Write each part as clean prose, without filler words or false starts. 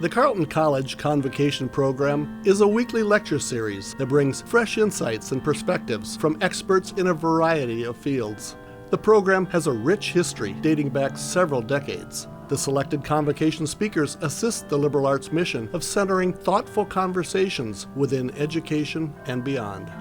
The Carleton College Convocation program is a weekly lecture series that brings fresh insights and perspectives from experts in a variety of fields. The program has a rich history dating back several decades. The selected Convocation speakers assist the liberal arts mission of centering thoughtful conversations within education and beyond.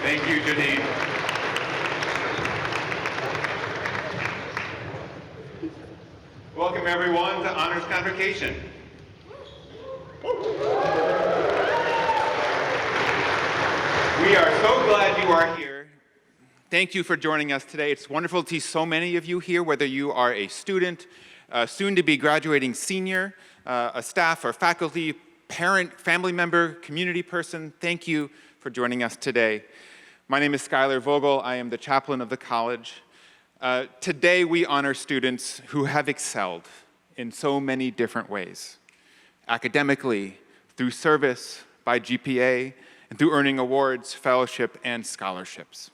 Thank you, Janine. Welcome, everyone, to Honors Convocation. We are so glad you are here. Thank you for joining us today. It's wonderful to see so many of you here, whether you are a student, soon to be graduating senior, a staff or faculty, parent, family member, community person. Thank you for joining us today. My name is Skylar Vogel. I am the chaplain of the college. Today we honor students who have excelled in so many different ways, academically, through service, by GPA, and through earning awards, fellowship, and scholarships.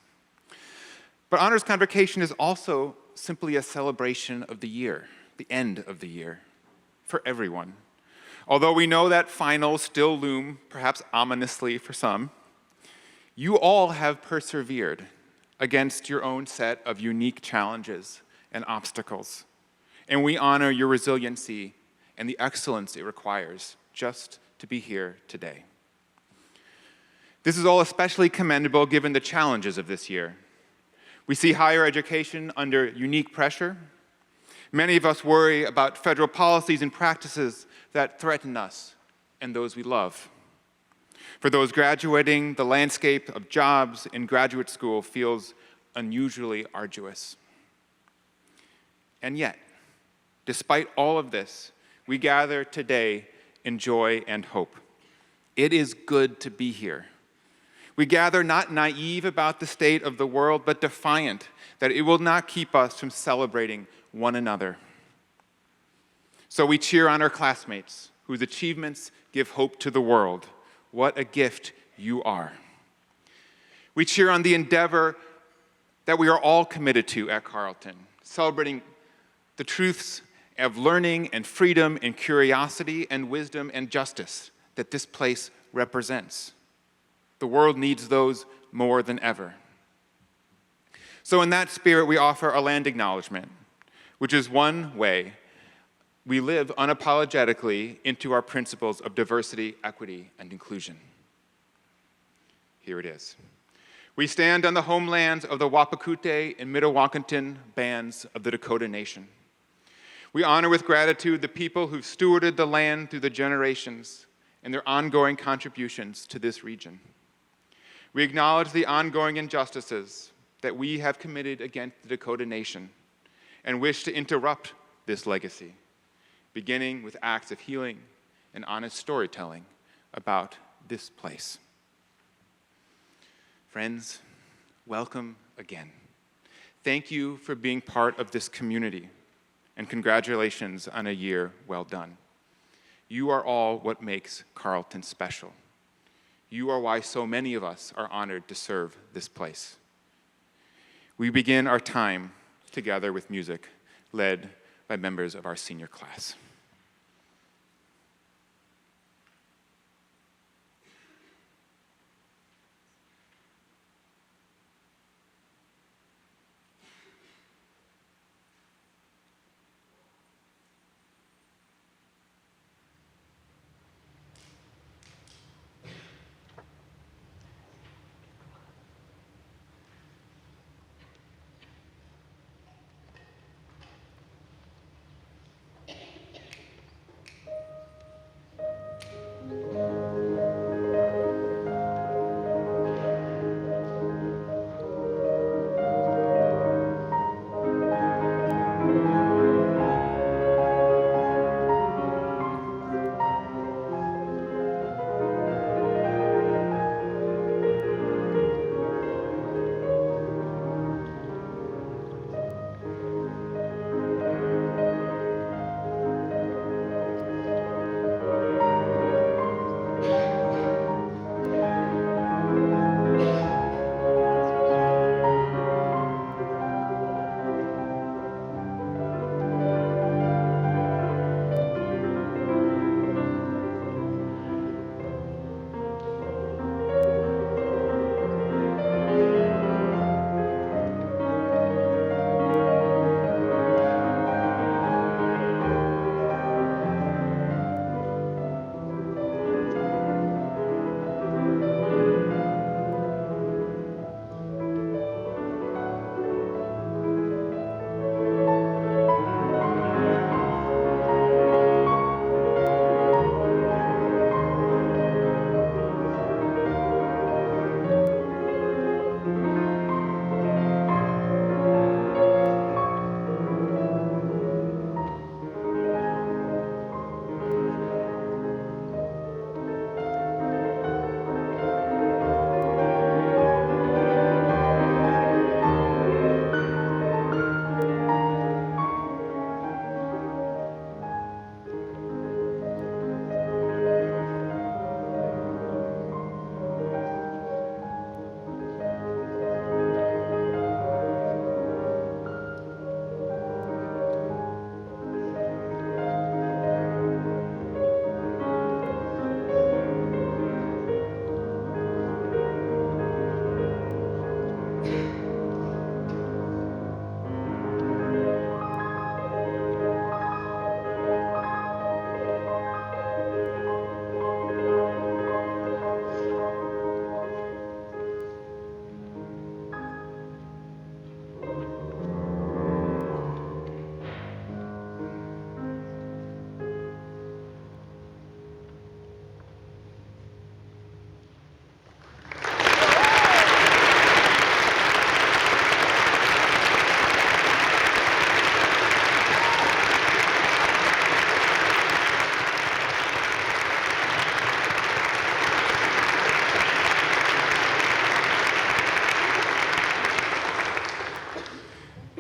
But Honors Convocation is also simply a celebration of the year, the end of the year, for everyone. Although we know that finals still loom, perhaps ominously for some, you all have persevered against your own set of unique challenges and obstacles. And we honor your resiliency and the excellence it requires just to be here today. This is all especially commendable given the challenges of this year. We see higher education under unique pressure. Many of us worry about federal policies and practices that threaten us and those we love. For those graduating, the landscape of jobs in graduate school feels unusually arduous. And yet, despite all of this, we gather today in joy and hope. It is good to be here. We gather not naive about the state of the world, but defiant that it will not keep us from celebrating one another. So we cheer on our classmates whose achievements give hope to the world. What a gift you are. We cheer on the endeavor that we are all committed to at Carleton, celebrating the truths of learning and freedom and curiosity and wisdom and justice that this place represents. The world needs those more than ever. So in that spirit, we offer a land acknowledgement, which is one way we live unapologetically into our principles of diversity, equity, and inclusion. Here it is. We stand on the homelands of the Wapakute and Mdewakanton bands of the Dakota Nation. We honor with gratitude the people who've stewarded the land through the generations and their ongoing contributions to this region. We acknowledge the ongoing injustices that we have committed against the Dakota Nation and wish to interrupt this legacy, beginning with acts of healing and honest storytelling about this place. Friends, welcome again. Thank you for being part of this community, and congratulations on a year well done. You are all what makes Carleton special. You are why so many of us are honored to serve this place. We begin our time together with music led by members of our senior class.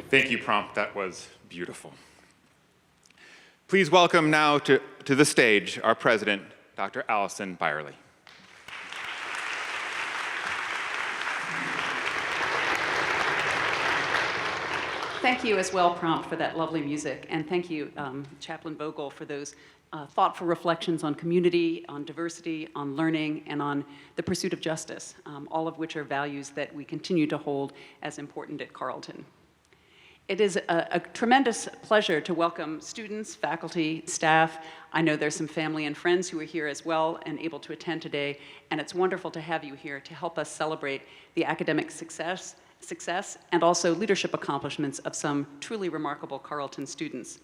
Thank you, Prompt. That was beautiful. Please welcome now to the stage our president, Dr. Allison Byerly. Thank you as well, Prompt, for that lovely music. And thank you, Chaplain Vogel, for those thoughtful reflections on community, on diversity, on learning, and on the pursuit of justice, all of which are values that we continue to hold as important at Carleton. It is a tremendous pleasure to welcome students, faculty, staff. I know there's some family and friends who are here as well and able to attend today, and it's wonderful to have you here to help us celebrate the academic success and also leadership accomplishments of some truly remarkable Carleton students.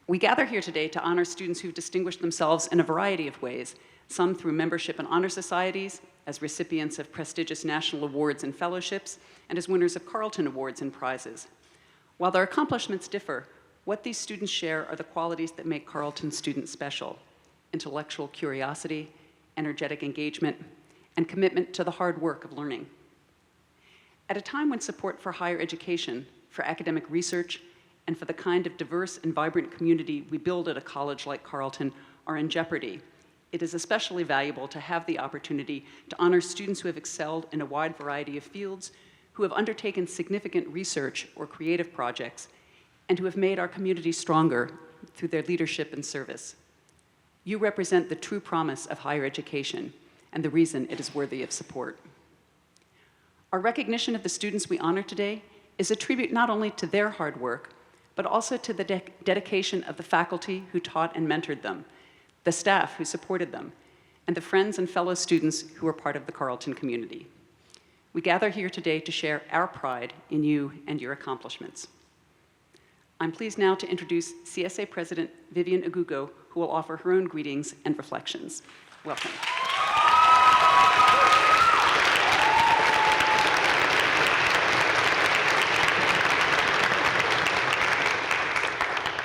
We gather here today to honor students who've distinguished themselves in a variety of ways, some through membership in honor societies, as recipients of prestigious national awards and fellowships, and as winners of Carleton Awards and prizes. While their accomplishments differ, what these students share are the qualities that make Carleton students special: intellectual curiosity, energetic engagement, and commitment to the hard work of learning. At a time when support for higher education, for academic research, and for the kind of diverse and vibrant community we build at a college like Carleton are in jeopardy, it is especially valuable to have the opportunity to honor students who have excelled in a wide variety of fields, who have undertaken significant research or creative projects, and who have made our community stronger through their leadership and service. You represent the true promise of higher education and the reason it is worthy of support. Our recognition of the students we honor today is a tribute not only to their hard work, but also to the dedication of the faculty who taught and mentored them, the staff who supported them, and the friends and fellow students who are part of the Carleton community. We gather here today to share our pride in you and your accomplishments. I'm pleased now to introduce CSA President Vivian Agugo, who will offer her own greetings and reflections. Welcome.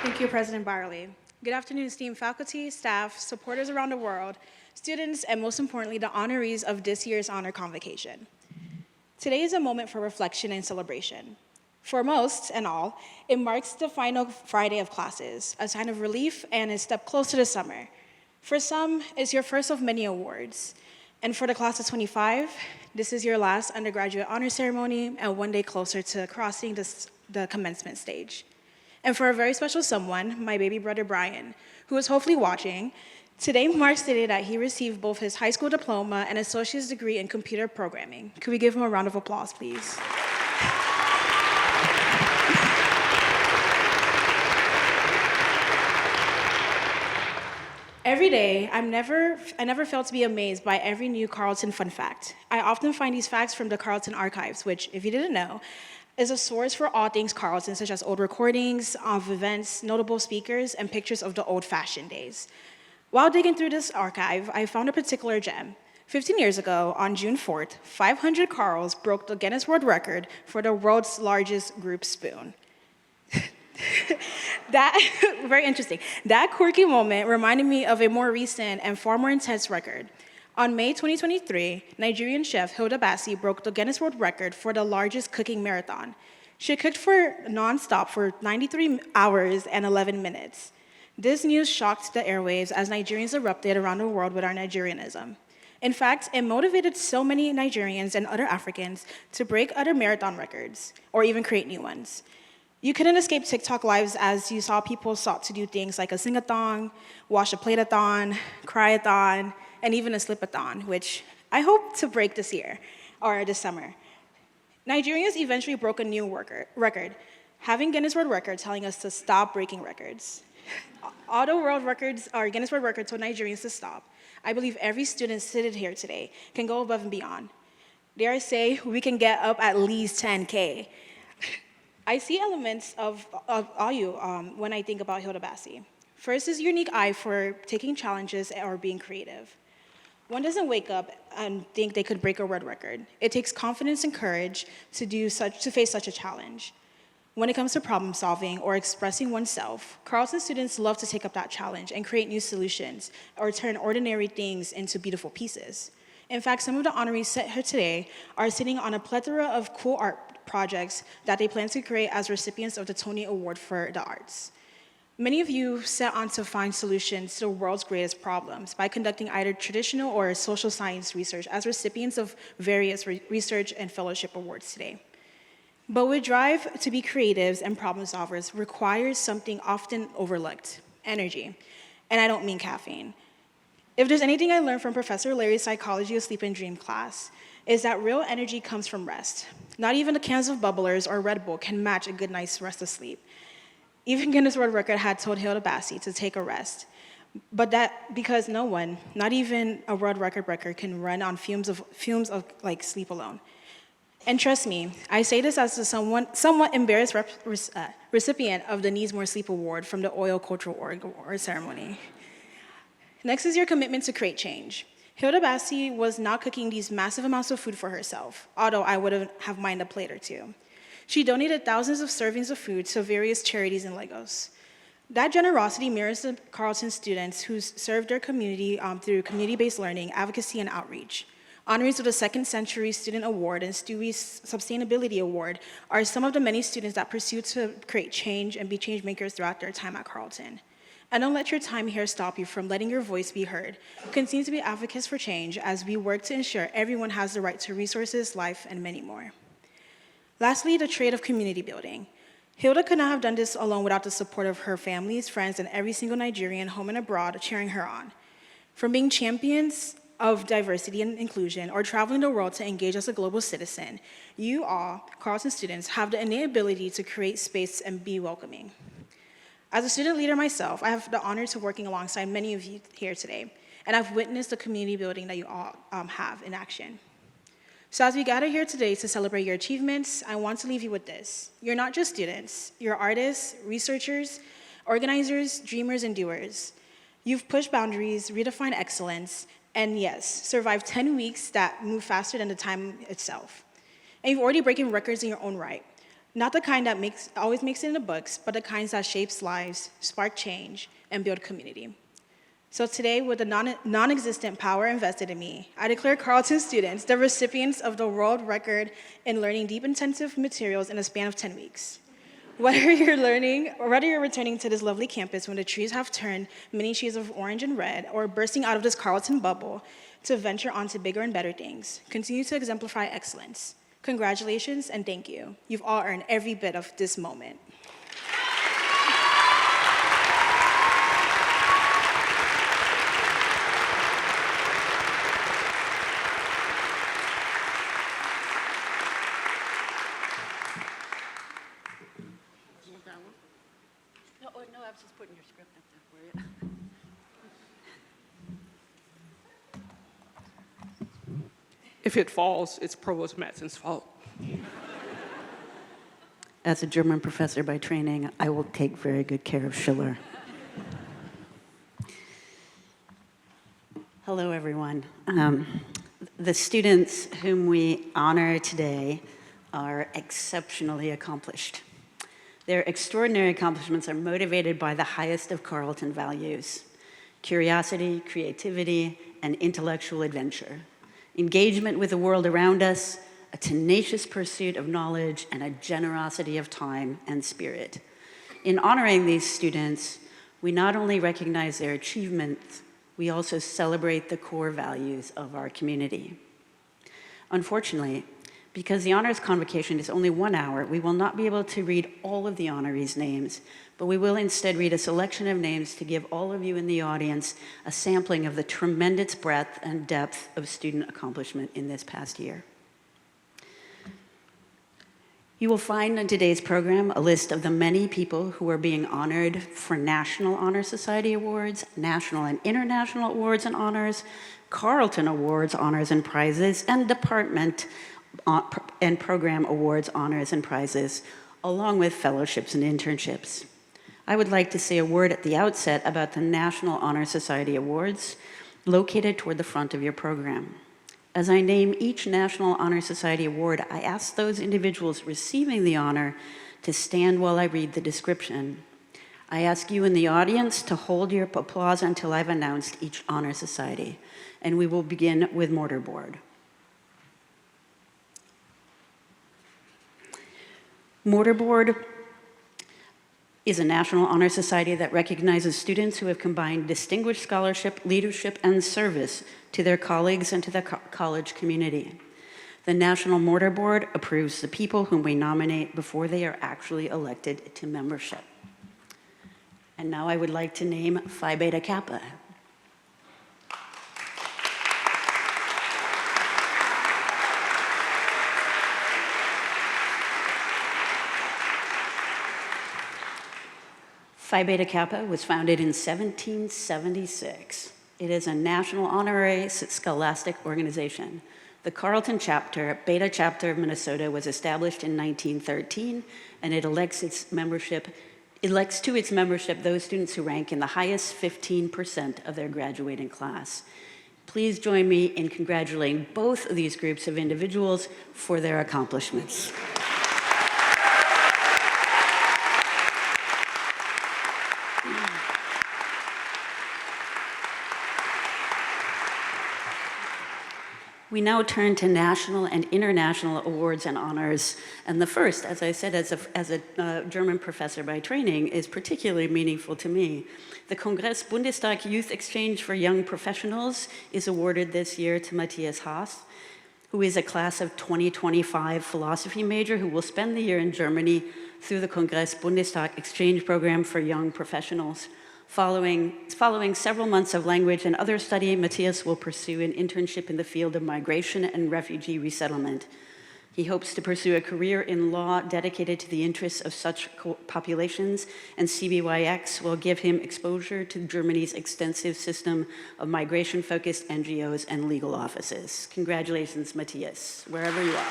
Thank you, President Byerly. Good afternoon, esteemed faculty, staff, supporters around the world, students, and most importantly, the honorees of this year's honor convocation. Today is a moment for reflection and celebration. For most and all, it marks the final Friday of classes, a sign of relief and a step closer to summer. For some, it's your first of many awards. And for the class of 25, this is your last undergraduate honor ceremony and one day closer to crossing the commencement stage. And for a very special someone, my baby brother Brian, who is hopefully watching, today marks the day that he received both his high school diploma and associate's degree in computer programming. Could we give him a round of applause, please? Every day, I never fail to be amazed by every new Carleton fun fact. I often find these facts from the Carleton archives, which, if you didn't know, is a source for all things Carleton, such as old recordings of events, notable speakers, and pictures of the old-fashioned days. While digging through this archive, I found a particular gem. 15 years ago, on June 4th, 500 Carls broke the Guinness World Record for the world's largest group spoon. Very interesting. That quirky moment reminded me of a more recent and far more intense record. On May 2023, Nigerian chef Hilda Bassi broke the Guinness World Record for the largest cooking marathon. She cooked non-stop for 93 hours and 11 minutes. This news shocked the airwaves as Nigerians erupted around the world with our Nigerianism. In fact, it motivated so many Nigerians and other Africans to break other marathon records, or even create new ones. You couldn't escape TikTok lives as you saw people sought to do things like a sing-a-thon, wash a plate-a-thon, cry-a-thon, and even a slip-a-thon, which I hope to break this year, or this summer. Nigerians eventually broke a new record, having Guinness World Record telling us to stop breaking records. Although world records or Guinness World Records told Nigerians to stop, I believe every student seated here today can go above and beyond. Dare I say, we can get up at least 10K. I see elements of all you when I think about Hilda Bassi. First is unique eye for taking challenges or being creative. One doesn't wake up and think they could break a world record. It takes confidence and courage to face such a challenge. When it comes to problem solving or expressing oneself, Carleton students love to take up that challenge and create new solutions or turn ordinary things into beautiful pieces. In fact, some of the honorees set here today are sitting on a plethora of cool art projects that they plan to create as recipients of the Tony Award for the Arts. Many of you set on to find solutions to the world's greatest problems by conducting either traditional or social science research as recipients of various research and fellowship awards today. But with drive to be creatives and problem solvers requires something often overlooked, energy. And I don't mean caffeine. If there's anything I learned from Professor Larry's Psychology of Sleep and Dream class, is that real energy comes from rest. Not even the cans of bubblers or Red Bull can match a good night's rest of sleep. Even Guinness World Record had told Hilda Bassi to take a rest. But that because no one, not even a world record breaker, can run on fumes of like sleep alone. And trust me, I say this as a somewhat embarrassed recipient of the Needs More Sleep Award from the Oil Cultural Award ceremony. Next is your commitment to create change. Hilda Bassi was not cooking these massive amounts of food for herself, although I would have minded a plate or two. She donated thousands of servings of food to various charities in Lagos. That generosity mirrors the Carleton students who served their community through community-based learning, advocacy, and outreach. Honorees of the Second Century Student Award and Stewie's Sustainability Award are some of the many students that pursue to create change and be change makers throughout their time at Carleton. And don't let your time here stop you from letting your voice be heard. Continue to be advocates for change as we work to ensure everyone has the right to resources, life, and many more. Lastly, the trade of community building. Hilda could not have done this alone without the support of her families, friends, and every single Nigerian, home and abroad, cheering her on. From being champions of diversity and inclusion or traveling the world to engage as a global citizen, you all, Carleton students, have the innate ability to create space and be welcoming. As a student leader myself, I have the honor to working alongside many of you here today, and I've witnessed the community building that you all have in action. So as we gather here today to celebrate your achievements, I want to leave you with this. You're not just students, you're artists, researchers, organizers, dreamers, and doers. You've pushed boundaries, redefined excellence, and yes, survived 10 weeks that move faster than the time itself. And you've already broken records in your own right. Not the kind that always makes it in the books, but the kinds that shapes lives, spark change, and build community. So today, with the non-existent power invested in me, I declare Carleton students the recipients of the world record in learning deep intensive materials in a span of 10 weeks. Whether you're returning to this lovely campus when the trees have turned many shades of orange and red, or bursting out of this Carleton bubble to venture onto bigger and better things, continue to exemplify excellence. Congratulations and thank you. You've all earned every bit of this moment. No, I was just putting your script up there for you. If it falls, it's Provost Madsen's fault. As a German professor by training, I will take very good care of Schiller. Hello, everyone. The students whom we honor today are exceptionally accomplished. Their extraordinary accomplishments are motivated by the highest of Carleton values: curiosity, creativity, and intellectual adventure, engagement with the world around us, a tenacious pursuit of knowledge, and a generosity of time and spirit. In honoring these students, we not only recognize their achievements, we also celebrate the core values of our community. Unfortunately, because the honors convocation is only 1 hour, we will not be able to read all of the honorees' names, but we will instead read a selection of names to give all of you in the audience a sampling of the tremendous breadth and depth of student accomplishment in this past year. You will find in today's program a list of the many people who are being honored for National Honor Society Awards, National and International Awards and Honors, Carleton Awards, Honors and Prizes, and Department and Program Awards, Honors and Prizes, along with fellowships and internships. I would like to say a word at the outset about the National Honor Society Awards, located toward the front of your program. As I name each National Honor Society Award, I ask those individuals receiving the honor to stand while I read the description. I ask you in the audience to hold your applause until I've announced each honor society, and we will begin with Mortarboard. Mortarboard is a national honor society that recognizes students who have combined distinguished scholarship, leadership, and service to their colleagues and to the college community. The National Mortar Board approves the people whom we nominate before they are actually elected to membership. And now I would like to name Phi Beta Kappa. Phi Beta Kappa was founded in 1776. It is a national honorary scholastic organization. The Carleton chapter, Beta chapter of Minnesota, was established in 1913, and it elects to its membership those students who rank in the highest 15% of their graduating class. Please join me in congratulating both of these groups of individuals for their accomplishments. We now turn to national and international awards and honors. And the first, as I said, as a German professor by training, is particularly meaningful to me. The Kongress Bundestag Youth Exchange for Young Professionals is awarded this year to Matthias Haas, who is a class of 2025 philosophy major who will spend the year in Germany through the Kongress Bundestag Exchange Program for Young Professionals. Following several months of language and other study, Matthias will pursue an internship in the field of migration and refugee resettlement. He hopes to pursue a career in law dedicated to the interests of such populations, and CBYX will give him exposure to Germany's extensive system of migration-focused NGOs and legal offices. Congratulations, Matthias, wherever you are.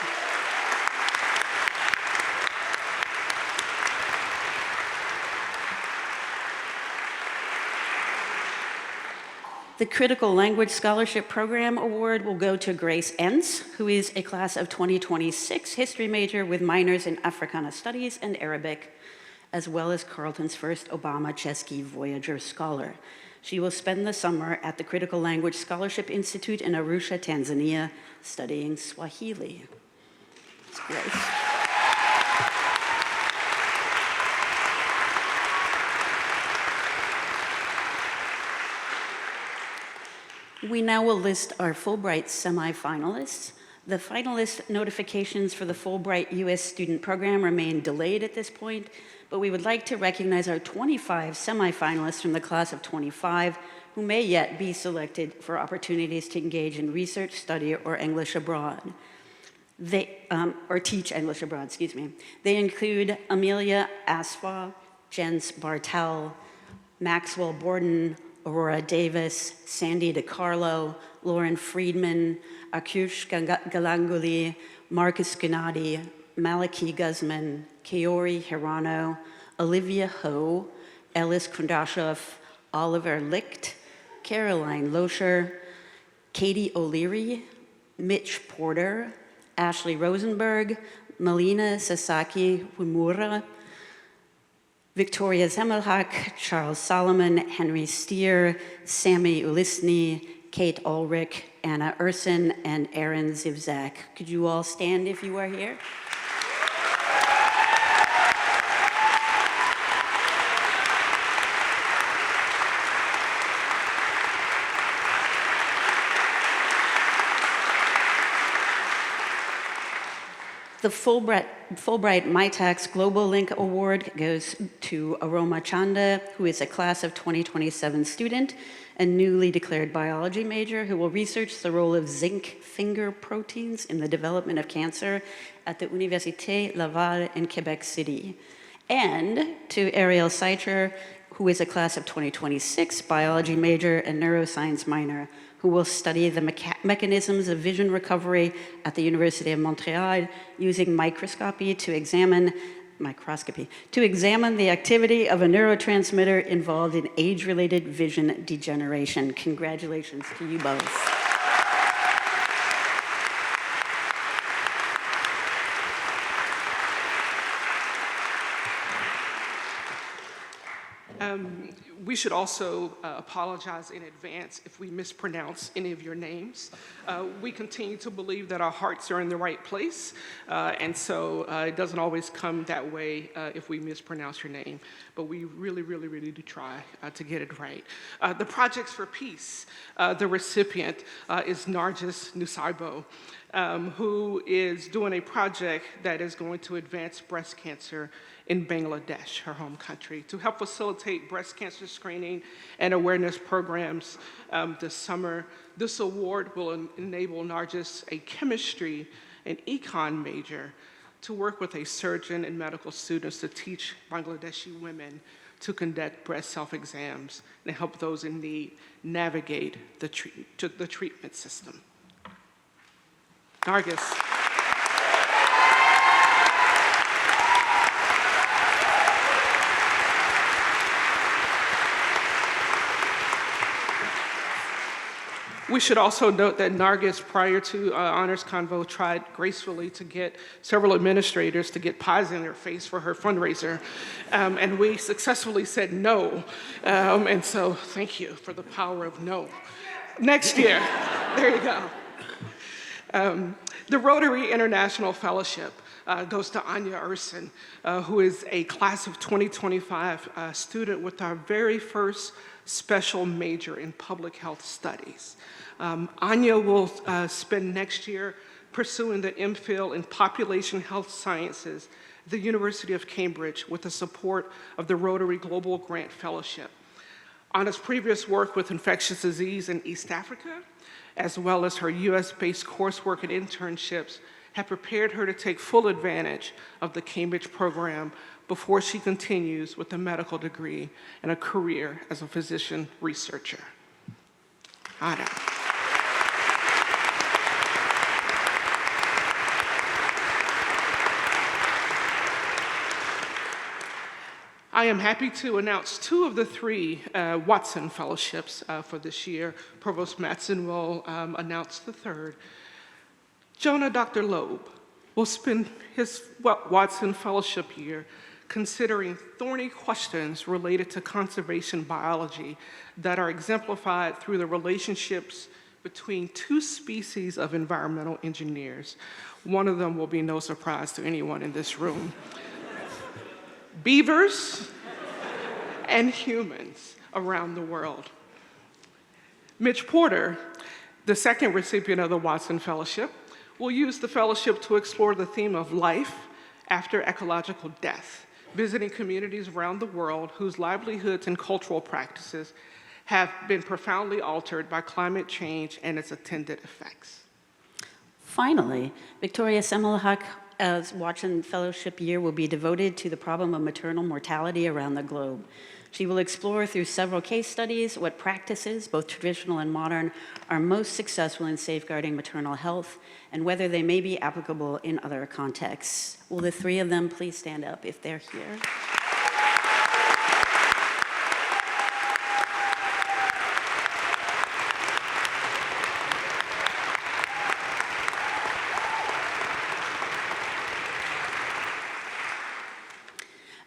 The Critical Language Scholarship Program Award will go to Grace Entz, who is a class of 2026 history major with minors in Africana Studies and Arabic, as well as Carleton's first Obama Chesky Voyager Scholar. She will spend the summer at the Critical Language Scholarship Institute in Arusha, Tanzania, studying Swahili. That's Grace. We now will list our Fulbright semifinalists. The finalist notifications for the Fulbright U.S. student program remain delayed at this point, but we would like to recognize our 25 semifinalists from the class of 25 who may yet be selected for opportunities to engage in research, study, or English abroad. Or teach English abroad, excuse me. They include Amelia Asfa, Jens Bartel, Maxwell Borden, Aurora Davis, Sandy DiCarlo, Lauren Friedman, Akush Galanguli, Marcus Gennady, Malaki Guzman, Kaori Hirano, Olivia Ho, Ellis Kundashov, Oliver Licht, Caroline Loescher, Katie O'Leary, Mitch Porter, Ashley Rosenberg, Melina Sasaki Wimura, Victoria Zemmelhak, Charles Solomon, Henry Steer, Sammy Ulisny, Kate Ulrich, Anna Urson, and Aaron Zivzak. Could you all stand if you are here? The Fulbright MyTax Global Link Award goes to Aroma Chanda, who is a class of 2027 student and newly declared biology major who will research the role of zinc finger proteins in the development of cancer at the Université Laval in Quebec City. And to Ariel Seitcher, who is a class of 2026 biology major and neuroscience minor, who will study the mechanisms of vision recovery at the University of Montreal using microscopy to examine the activity of a neurotransmitter involved in age-related vision degeneration. Congratulations to you both. We should also apologize in advance if we mispronounce any of your names. We continue to believe that our hearts are in the right place, and so it doesn't always come that way if we mispronounce your name, but we really, really, really do try to get it right. The Projects for Peace, the recipient is Nargis Nusaibo, who is doing a project that is going to advance breast cancer in Bangladesh, her home country, to help facilitate breast cancer screening and awareness programs this summer. This award will enable Nargis, a chemistry and econ major, to work with a surgeon and medical students to teach Bangladeshi women to conduct breast self-exams and help those in need navigate the treatment system. Nargis. We should also note that Nargis, prior to Honors Convo, tried gracefully to get several administrators to get pies in their face for her fundraiser, and we successfully said no, and so thank you for the power of no. Next year, there you go. The Rotary International Fellowship goes to Anya Urson, who is a class of 2025 student with our very first special major in public health studies. Anya will spend next year pursuing the MPhil in Population Health Sciences at the University of Cambridge with the support of the Rotary Global Grant Fellowship. Anna's previous work with infectious disease in East Africa, as well as her US-based coursework and internships, have prepared her to take full advantage of the Cambridge program before she continues with a medical degree and a career as a physician researcher. Anna. I am happy to announce 2 of the 3 Watson Fellowships for this year. Provost Mattson will announce the 3rd. Jonah Dr. Loeb will spend his Watson Fellowship year considering thorny questions related to conservation biology that are exemplified through the relationships between 2 species of environmental engineers. One of them will be no surprise to anyone in this room. Beavers and humans around the world. Mitch Porter, the 2nd recipient of the Watson Fellowship, will use the fellowship to explore the theme of life after ecological death, visiting communities around the world whose livelihoods and cultural practices have been profoundly altered by climate change and its attendant effects. Finally, Victoria Semmelhak as Watson Fellowship year will be devoted to the problem of maternal mortality around the globe. She will explore through several case studies what practices, both traditional and modern, are most successful in safeguarding maternal health and whether they may be applicable in other contexts. Will the 3 of them please stand up if they're here?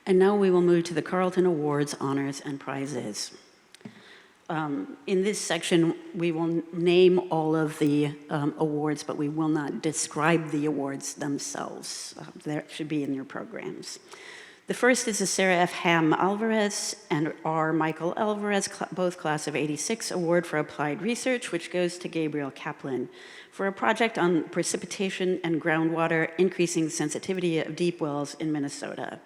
And now we will move to the Carleton Awards, Honors, and Prizes. In this section, we will name all of the awards, but we will not describe the awards themselves. That should be in your programs. The first is the Sarah F. Ham Alvarez and R. Michael Alvarez, both class of '86, Award for Applied Research, which goes to Gabriel Kaplan for a project on precipitation and groundwater, increasing sensitivity of deep wells in Minnesota.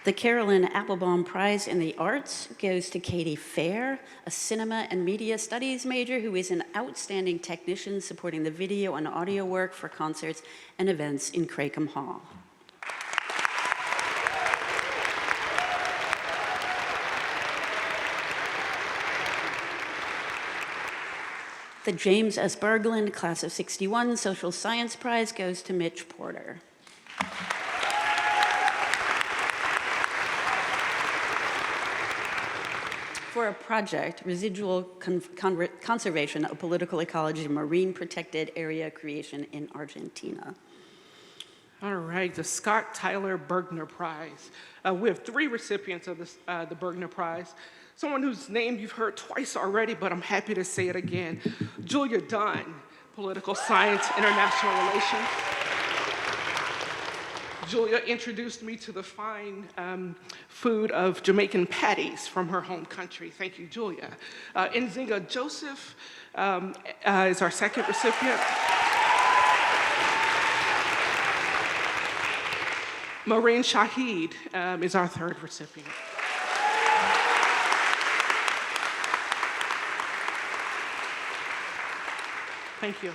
The Carolyn Applebaum Prize in the Arts goes to Katie Fair, a cinema and media studies major who is an outstanding technician supporting the video and audio work for concerts and events in Cracombe Hall. The James S. Berglund Class of '61 Social Science Prize goes to Mitch Porter. for a project, residual conservation of political ecology and marine protected area creation in Argentina. All right, the Scott Tyler Bergner Prize. We have 3 recipients of this, the Bergner Prize. Someone whose name you've heard twice already, but I'm happy to say it again. Julia Dunn, Political Science, International Relations. Julia introduced me to the fine food of Jamaican patties from her home country. Thank you, Julia. Nzinga Joseph is our second recipient. Maureen Shahid is our third recipient. Thank you.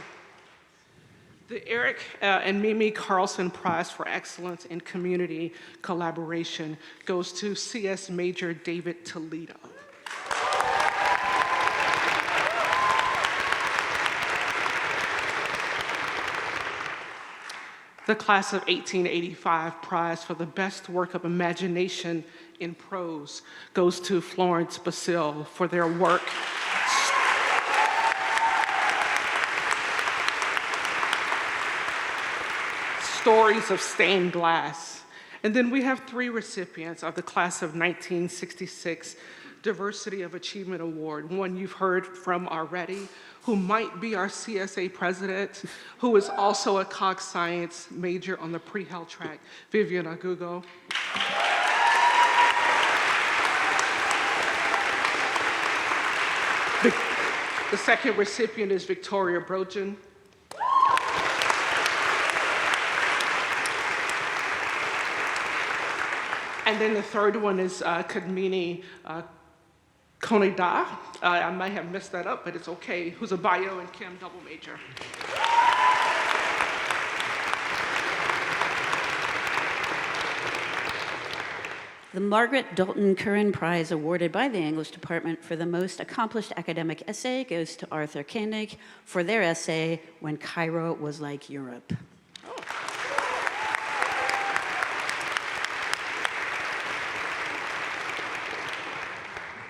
The Eric and Mimi Carlson Prize for Excellence in Community Collaboration goes to CS Major David Toledo. The Class of 1885 Prize for the Best Work of Imagination in Prose goes to Florence Basile for their work Stories of Stained Glass. And then we have 3 recipients of the Class of 1966 Diversity of Achievement Award, one you've heard from already, who might be our CSA president, who is also a Cog Science major on the pre-health track, Vivian Agugo. The second recipient is Victoria Brojan. And then the third one is Kadmini Konida. I might have messed that up, but it's okay, who's a bio and chem double major. The Margaret Dalton Curran Prize awarded by the English Department for the most accomplished academic essay goes to Arthur Koenig for their essay, When Cairo Was Like Europe.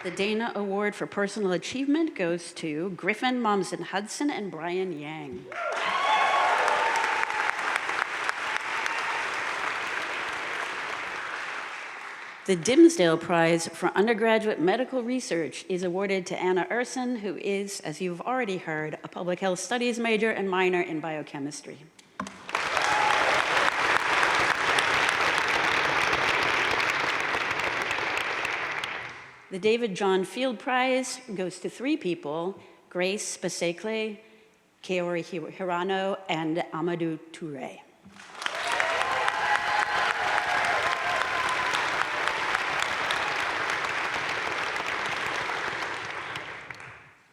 The Dana Award for Personal Achievement goes to Griffin Momsen Hudson and Brian Yang. The Dimsdale Prize for Undergraduate Medical Research is awarded to Anna Urson, who is, as you've already heard, a public health studies major and minor in biochemistry. The David John Field Prize goes to 3 people, Grace Basekle, Kaori Hirano, and Amadou Touré.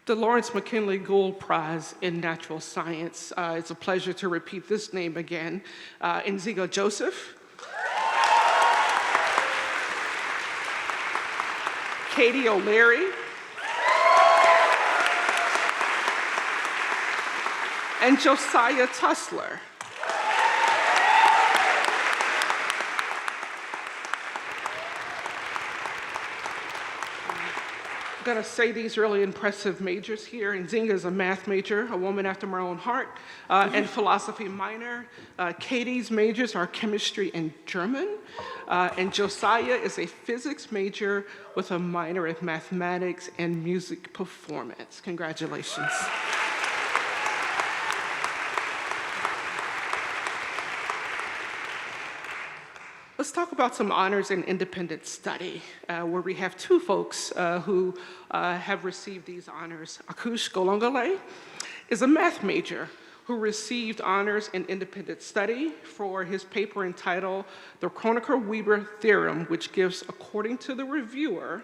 The Lawrence McKinley Gould Prize in Natural Science. It's a pleasure to repeat this name again. Nzinga Joseph. Katie O'Leary. And Josiah Tussler. I'm going to say these really impressive majors here. Nzinga is a math major, a woman after my own heart, and philosophy minor. Katie's majors are chemistry and German. And Josiah is a physics major with a minor in mathematics and music performance. Congratulations. Let's talk about some honors in independent study, where we have 2 folks who have received these honors. Akush Golongole is a math major who received honors in independent study for his paper entitled The Kronecker-Weber Theorem, which gives, according to the reviewer,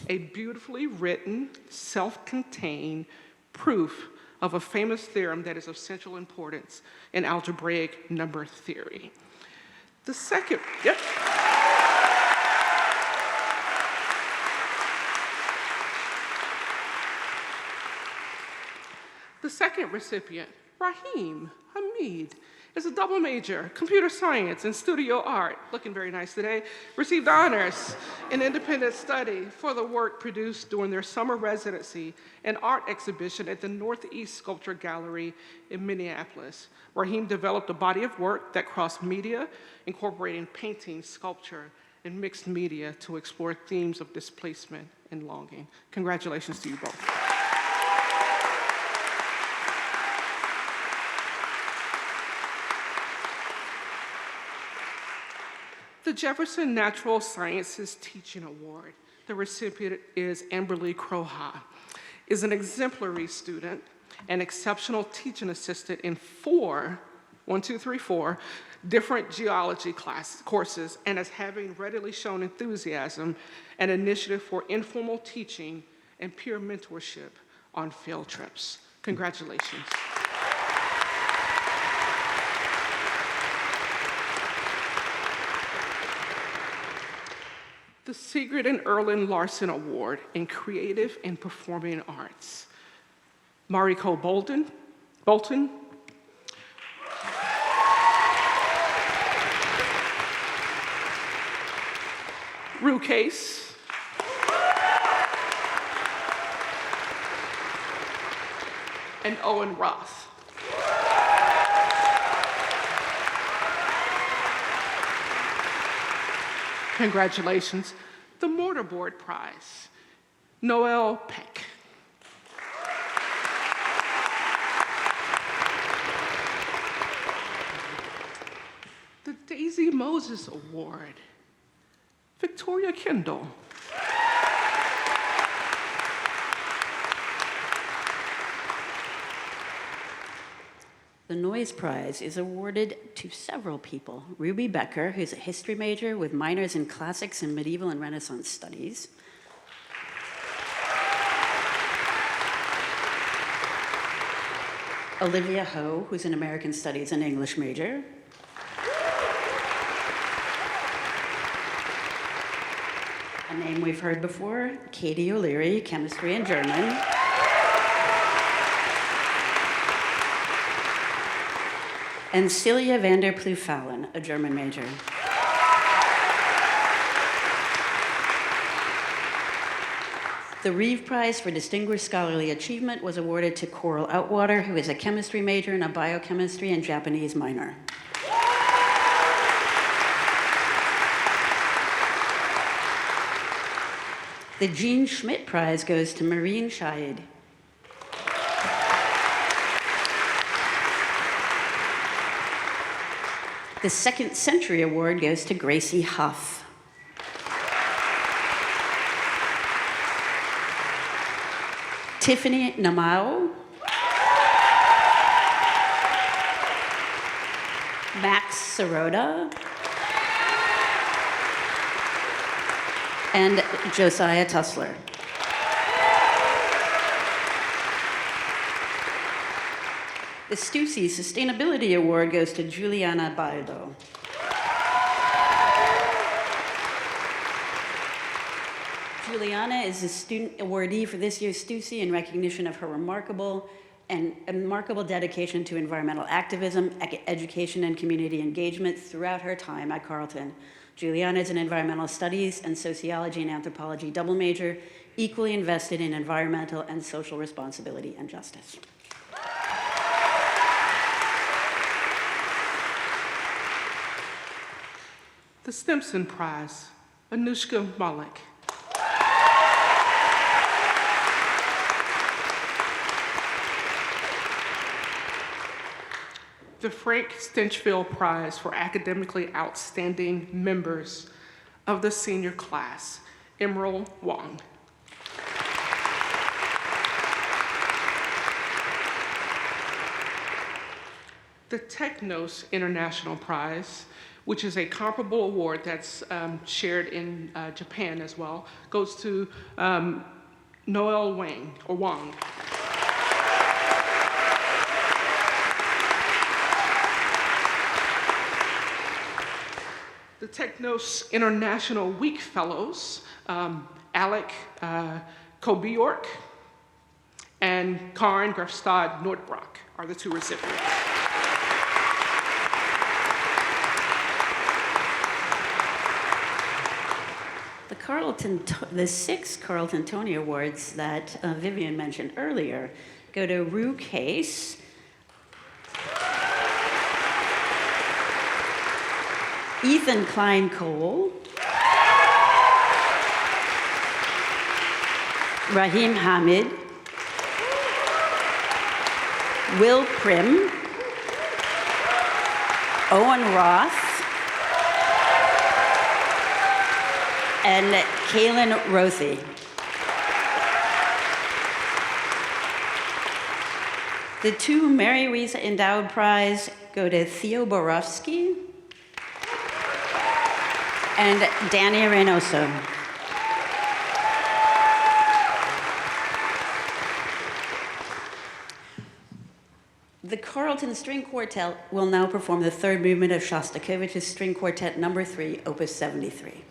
a beautifully written, self-contained proof of a famous theorem that is of central importance in algebraic number theory. The second, yep. The second recipient, Rahim Hamid, is a double major, computer science and studio art, looking very nice today, received honors in independent study for the work produced during their summer residency and art exhibition at the Northeast Sculpture Gallery in Minneapolis. Raheem developed a body of work that crossed media, incorporating painting, sculpture, and mixed media to explore themes of displacement and longing. Congratulations to you both. The Jefferson Natural Sciences Teaching Award, the recipient is Amberly Croha, is an exemplary student and exceptional teaching assistant in four different geology courses, and as having readily shown enthusiasm and initiative for informal teaching and peer mentorship on field trips. Congratulations. The Sigrid and Erland Larson Award in Creative and Performing Arts. Mariko Bolton, Rue Case, and Owen Roth. Congratulations. The Mortarboard Prize, Noel Peck. The Daisy Moses Award, Victoria Kendall. The Noyes Prize is awarded to several people. Ruby Becker, who's a history major with minors in classics and medieval and Renaissance studies. Olivia Ho, who's an American Studies and English major. A name we've heard before, Katie O'Leary, chemistry and German. And Celia van der Ploeg-Fallon, a German major. The Reeve Prize for Distinguished Scholarly Achievement was awarded to Coral Outwater, who is a chemistry major and a biochemistry and Japanese minor. The Jean Schmidt Prize goes to Marine Shaid. The Second Century Award goes to Gracie Huff. Tiffany Namao. Max Sirota. And Josiah Tussler. The Stussy Sustainability Award goes to Juliana Baldo. Juliana is a student awardee for this year's Stussy in recognition of her remarkable dedication to environmental activism, education, and community engagement throughout her time at Carleton. Juliana is an environmental studies and sociology and anthropology double major, equally invested in environmental and social responsibility and justice. The Stimson Prize, Anushka Malik. The Frank Stinchfield Prize for academically outstanding members of the senior class, Emerald Wong. The Technos International Prize, which is a comparable award that's shared in Japan as well, goes to Noel Wang. The Technos International Week Fellows, Alec Kobiork and Karen Grafstad Nordbrock are the two recipients. The 6 Carleton Tony Awards that Vivian mentioned earlier go to Rue Case, Ethan Klein Cole, Rahim Hamid, Will Prim, Owen Roth, and Kaylin Rothy. The 2 Mary Reese Endowed Prize go to Theo Borowski and Danny Reynoso. The Carleton String Quartet will now perform the 3rd movement of Shostakovich's String Quartet No. 3, Opus 73.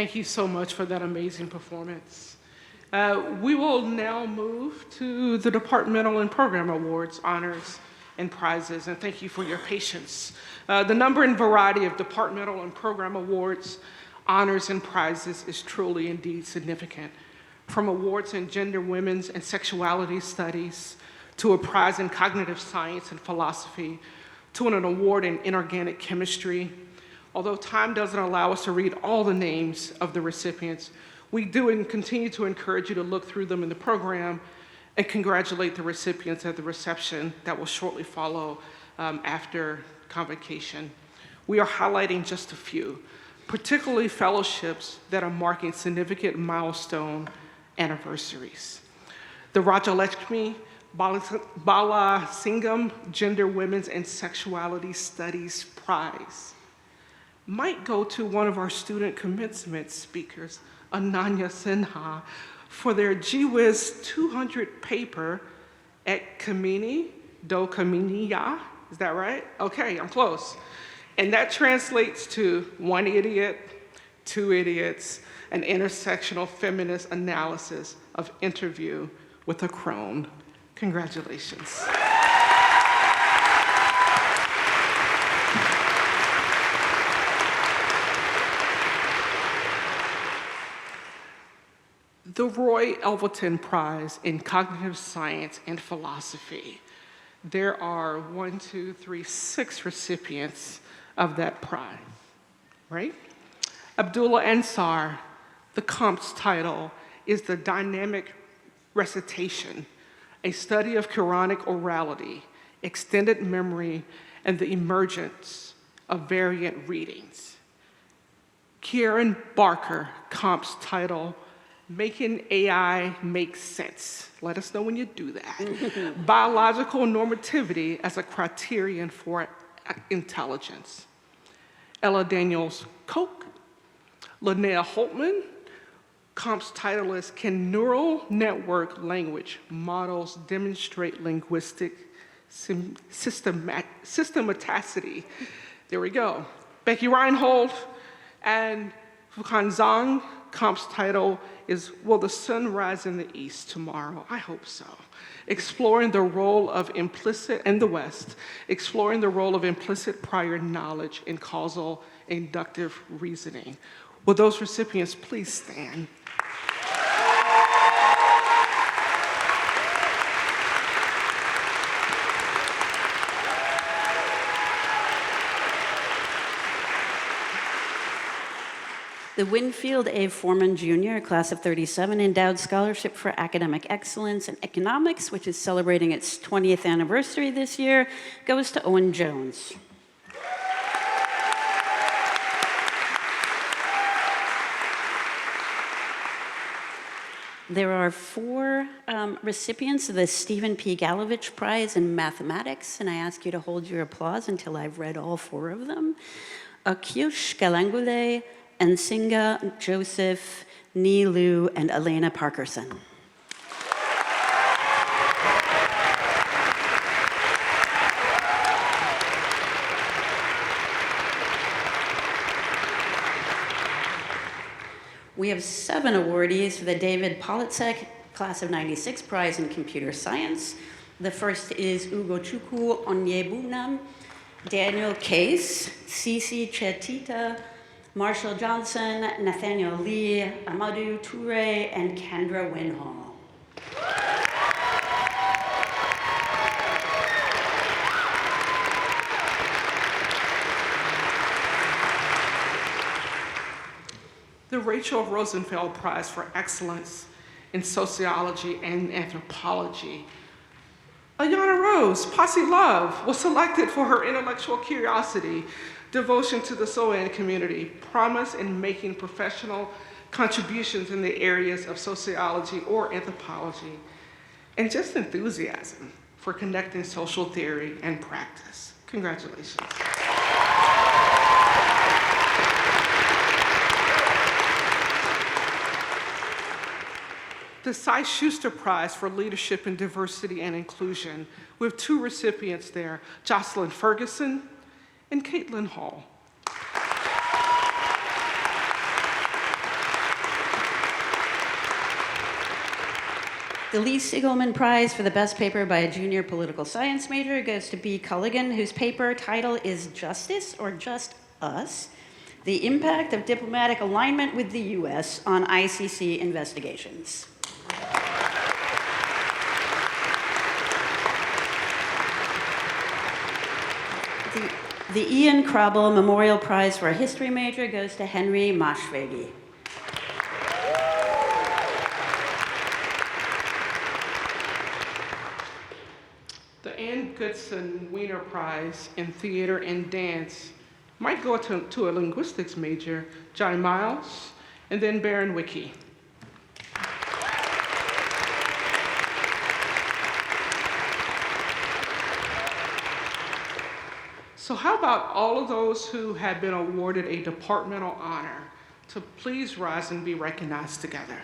Thank you so much for that amazing performance. We will now move to the Departmental and Program Awards, honors, and prizes, and thank you for your patience. The number and variety of departmental and program awards, honors, and prizes is truly indeed significant. From awards in gender, women's, and sexuality studies, to a prize in cognitive science and philosophy, to an award in inorganic chemistry. Although time doesn't allow us to read all the names of the recipients, we do and continue to encourage you to look through them in the program and congratulate the recipients at the reception that will shortly follow after Convocation. We are highlighting just a few, particularly fellowships that are marking significant milestone anniversaries. The Rajalakshmi Balasingam Gender, Women's, and Sexuality Studies Prize might go to one of our student commencement speakers, Ananya Sinha, for their GWIZ 200 paper at Kamini Do Kaminiya. Is that right? Okay, I'm close. And that translates to one idiot, two idiots, an intersectional feminist analysis of interview with a crone. Congratulations. The Roy Elverton Prize in Cognitive Science and Philosophy. There are 6 recipients of that prize, right? Abdullah Ansar, the Comp's title is The Dynamic Recitation, a study of Quranic orality, extended memory, and the emergence of variant readings. Kieran Barker, Comp's title, Making AI Make Sense. Let us know when you do that. Biological normativity as a criterion for intelligence. Ella Daniels Koch, Linnea Holtman, Comp's title is Can Neural Network Language Models Demonstrate Linguistic Systematicity? There we go. Becky Reinhold and Fukan Zhang, Comp's title is Will the Sun Rise in the East Tomorrow? I hope so. Exploring the role of implicit prior knowledge in causal inductive reasoning. Will those recipients please stand? The Winfield A. Foreman Jr., class of 37, endowed scholarship for academic excellence in economics, which is celebrating its 20th anniversary this year, goes to Owen Jones. There are 4 recipients of the Stephen P. Galovich Prize in Mathematics, and I ask you to hold your applause until I've read all 4 of them. Akyush Galangule, Nsinga Joseph, Nilu, and Elena Parkerson. We have 7 awardees for the David Politsek Class of 96 Prize in Computer Science. The first is Ugochukwu Onyebunam, Daniel Case, Cece Chetita, Marshall Johnson, Nathaniel Lee, Amadou Toure, and Kendra Winhall. The Rachel Rosenfeld Prize for Excellence in Sociology and Anthropology. Ayana Rose, Posse Love, was selected for her intellectual curiosity, devotion to the SOAN community, promise in making professional contributions in the areas of sociology or anthropology, and just enthusiasm for connecting social theory and practice. Congratulations. The Cy Schuster Prize for Leadership in Diversity and Inclusion, with 2 recipients there, Jocelyn Ferguson and Caitlin Hall. The Lee Sigelman Prize for the best paper by a junior political science major goes to B. Culligan, whose paper title is Justice or Just Us? The Impact of Diplomatic Alignment with the U.S. on ICC Investigations. The Ian Krabel Memorial Prize for a history major goes to Henry Maschwegi. The Ann Goodson Wiener Prize in Theater and Dance might go to a linguistics major, John Miles, and then Baron Wiki. So how about all of those who have been awarded a departmental honor to please rise and be recognized together?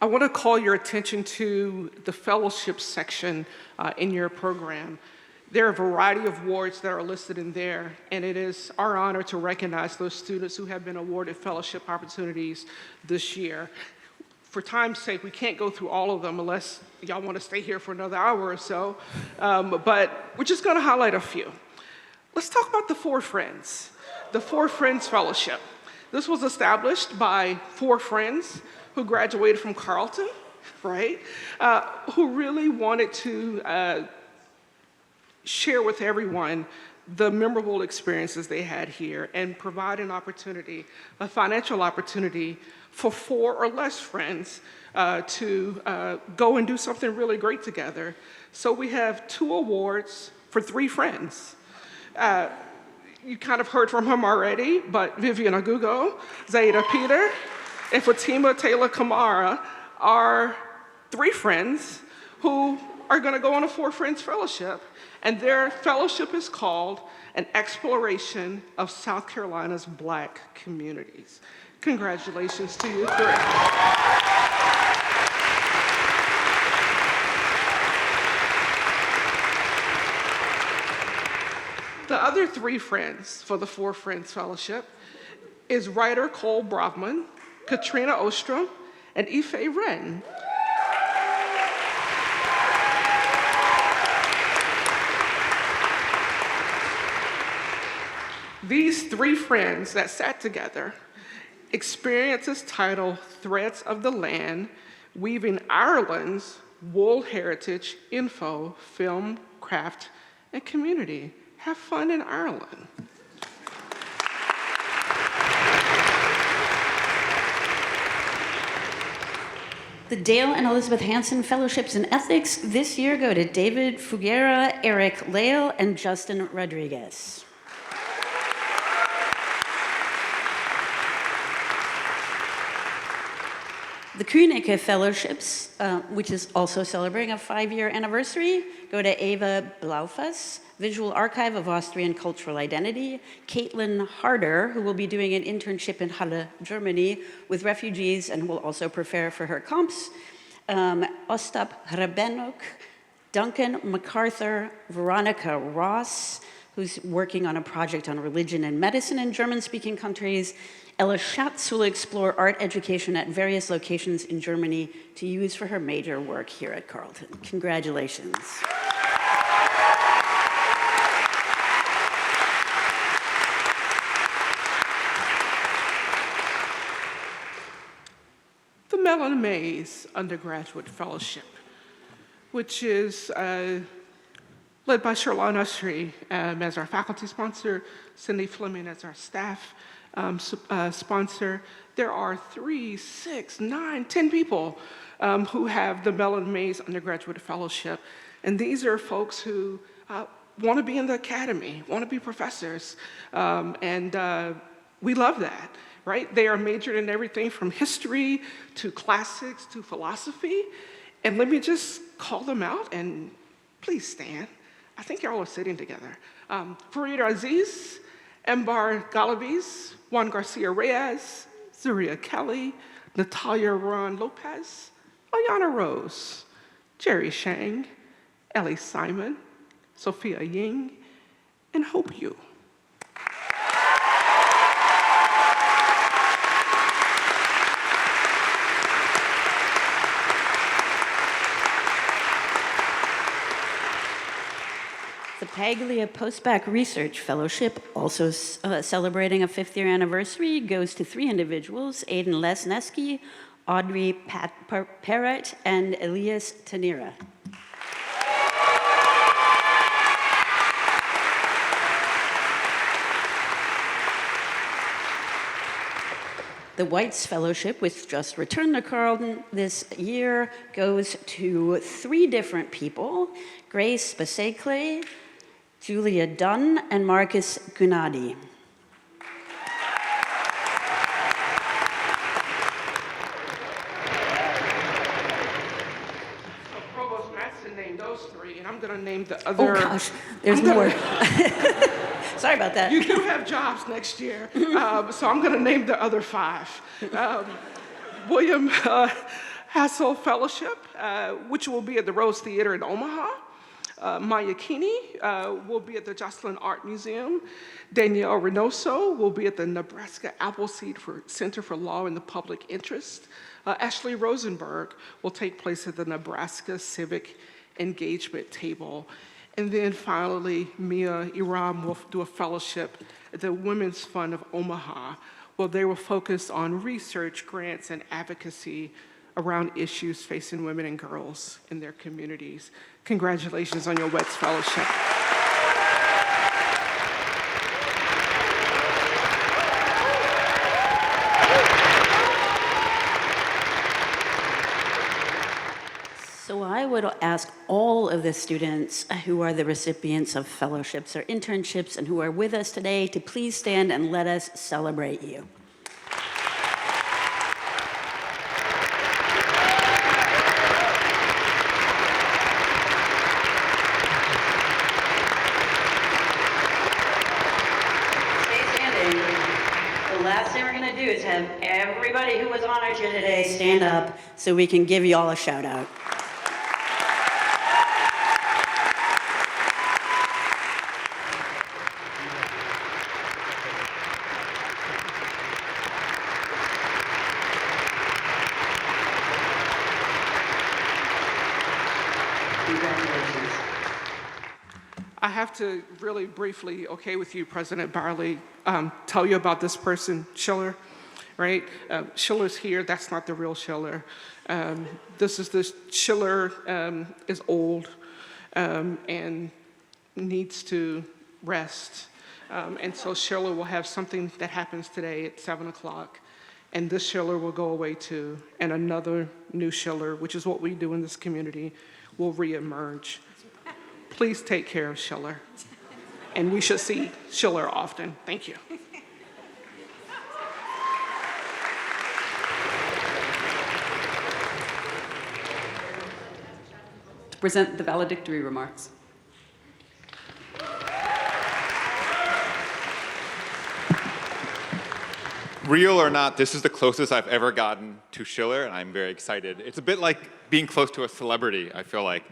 I want to call your attention to the fellowship section in your program. There are a variety of awards that are listed in there, and it is our honor to recognize those students who have been awarded fellowship opportunities this year. For time's sake, we can't go through all of them unless y'all want to stay here for another hour or so, but we're just going to highlight a few. Let's talk about the Four Friends, the Four Friends Fellowship. This was established by four friends who graduated from Carleton, right? Who really wanted to share with everyone the memorable experiences they had here and provide an opportunity, a financial opportunity for four or less friends to go and do something really great together. So we have 2 awards for 3 friends. You kind of heard from him already, but Vivian Agugo, Zaida Peter, and Fatima Taylor Kamara are 3 friends who are going to go on a Four Friends Fellowship, and their fellowship is called An Exploration of South Carolina's Black Communities. Congratulations to you 3. The other 3 friends for the Four Friends Fellowship is writer Cole Brogman, Katrina Ostrom, and Ife Wren. These 3 friends that sat together experiences titled Threads of the Land, Weaving Ireland's Wool Heritage, Info, Film, Craft, and Community. Have fun in Ireland. The Dale and Elizabeth Hansen Fellowships in Ethics this year go to David Figuera, Eric Lale, and Justin Rodriguez. The Kuhnecke Fellowships, which is also celebrating a 5-year anniversary, go to Eva Blaufus, Visual Archive of Austrian Cultural Identity, Caitlin Harder, who will be doing an internship in Halle, Germany, with refugees and will also prepare for her comps, Ostap Hrebenok, Duncan MacArthur, Veronica Ross, who's working on a project on religion and medicine in German-speaking countries. Ella Schatz will explore art education at various locations in Germany to use for her major work here at Carleton. Congratulations. The Mellon Mays Undergraduate Fellowship, which is led by Sherlon Usry as our faculty sponsor, Cindy Fleming as our staff sponsor. There are 3, 6, 9, 10 people who have the Mellon Mays Undergraduate Fellowship. And these are folks who want to be in the academy, want to be professors. And we love that, right? They are majored in everything from history to classics to philosophy. And let me just call them out, and please stand. I think y'all are sitting together. Fareed Aziz Embar Galaviz, Juan Garcia Reyes, Zuria Kelly, Natalia Ron Lopez, Ayana Rose, Jerry Shang, Ellie Simon, Sophia Ying, and Hope Yu. The Paglia Postbac Research Fellowship, also celebrating a 5th year anniversary, goes to 3 individuals, Aidan Lesneski, Audrey Parrott, and Elias Tanira. The Whites Fellowship, which just returned to Carleton this year, goes to 3 different people, Grace Basekle, Julia Dunn, and Marcus Gunadi. Provost Matson named those 3, and I'm going to name the other. Oh gosh, there's more. Sorry about that. You do have jobs next year, so I'm going to name the other 5. William Hassel Fellowship, which will be at the Rose Theater in Omaha. Maya Keeney will be at the Jocelyn Art Museum. Danielle Reynoso will be at the Nebraska Appleseed Center for Law and the Public Interest. Ashley Rosenberg will take place at the Nebraska Civic Engagement Table. And then finally, Mia Iram will do a fellowship at the Women's Fund of Omaha, where they will focus on research, grants, and advocacy around issues facing women and girls in their communities. Congratulations on your WETS Fellowship. So I would ask all of the students who are the recipients of fellowships or internships and who are with us today to please stand and let us celebrate you. Last thing we're going to do is have everybody who was honored here today stand up so we can give you all a shout out. Congratulations. I have to really briefly, okay with you, President Barley, tell you about this person, Schiller, right? Schiller's here, that's not the real Schiller. This Schiller is old and needs to rest. And so Schiller will have something that happens today at 7 o'clock. And this Schiller will go away too, and another new Schiller, which is what we do in this community, will reemerge. Please take care of Schiller. And we should see Schiller often. Thank you. To present the valedictory remarks. Real or not, this is the closest I've ever gotten to Schiller, and I'm very excited. It's a bit like being close to a celebrity, I feel like.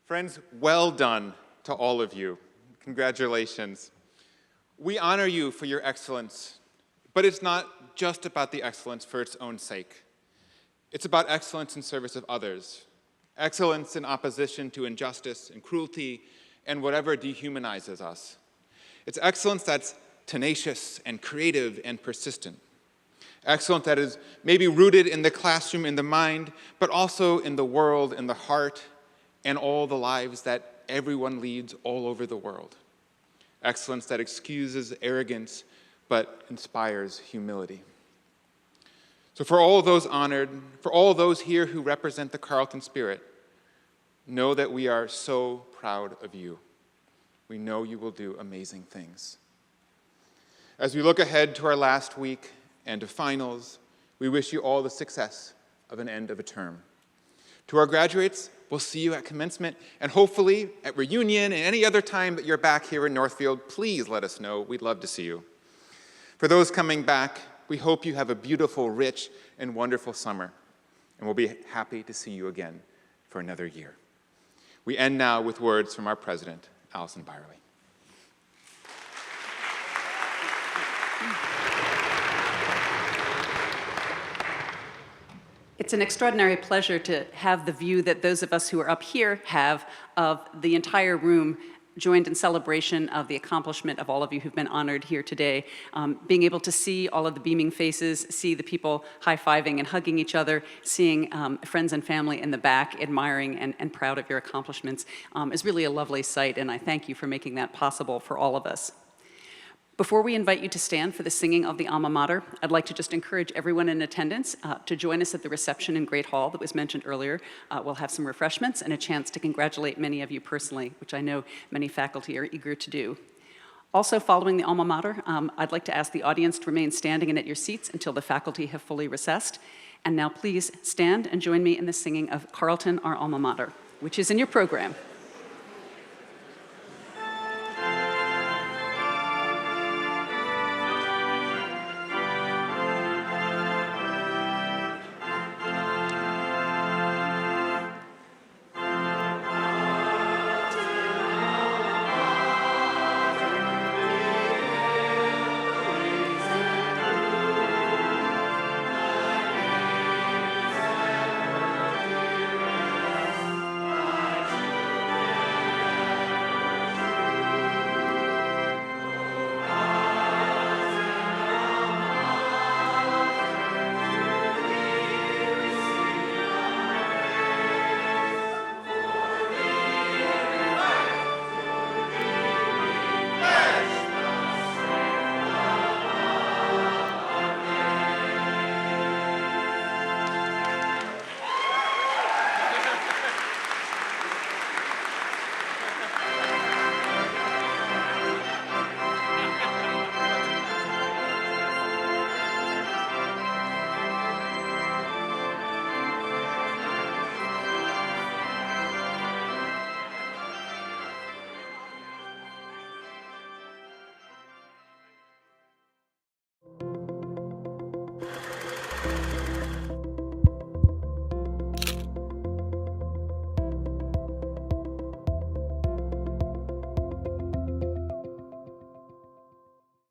Friends, well done to all of you. Congratulations. We honor you for your excellence, but it's not just about the excellence for its own sake. It's about excellence in service of others, excellence in opposition to injustice and cruelty and whatever dehumanizes us. It's excellence that's tenacious and creative and persistent. Excellence that is maybe rooted in the classroom, in the mind, but also in the world, in the heart, and all the lives that everyone leads all over the world. Excellence that excuses arrogance, but inspires humility. So for all those honored, for all those here who represent the Carleton spirit, know that we are so proud of you. We know you will do amazing things. As we look ahead to our last week and to finals, we wish you all the success of an end of a term. To our graduates, we'll see you at commencement, and hopefully at reunion and any other time that you're back here in Northfield, please let us know. We'd love to see you. For those coming back, we hope you have a beautiful, rich, and wonderful summer, and we'll be happy to see you again for another year. We end now with words from our president, Allison Byerly. It's an extraordinary pleasure to have the view that those of us who are up here have of the entire room joined in celebration of the accomplishment of all of you who've been honored here today. Being able to see all of the beaming faces, see the people high-fiving and hugging each other, seeing friends and family in the back admiring and proud of your accomplishments is really a lovely sight, and I thank you for making that possible for all of us. Before we invite you to stand for the singing of the alma mater, I'd like to just encourage everyone in attendance to join us at the reception in Great Hall that was mentioned earlier. We'll have some refreshments and a chance to congratulate many of you personally, which I know many faculty are eager to do. Also, following the alma mater, I'd like to ask the audience to remain standing and at your seats until the faculty have fully recessed. And now please stand and join me in the singing of Carleton, our alma mater, which is in your program.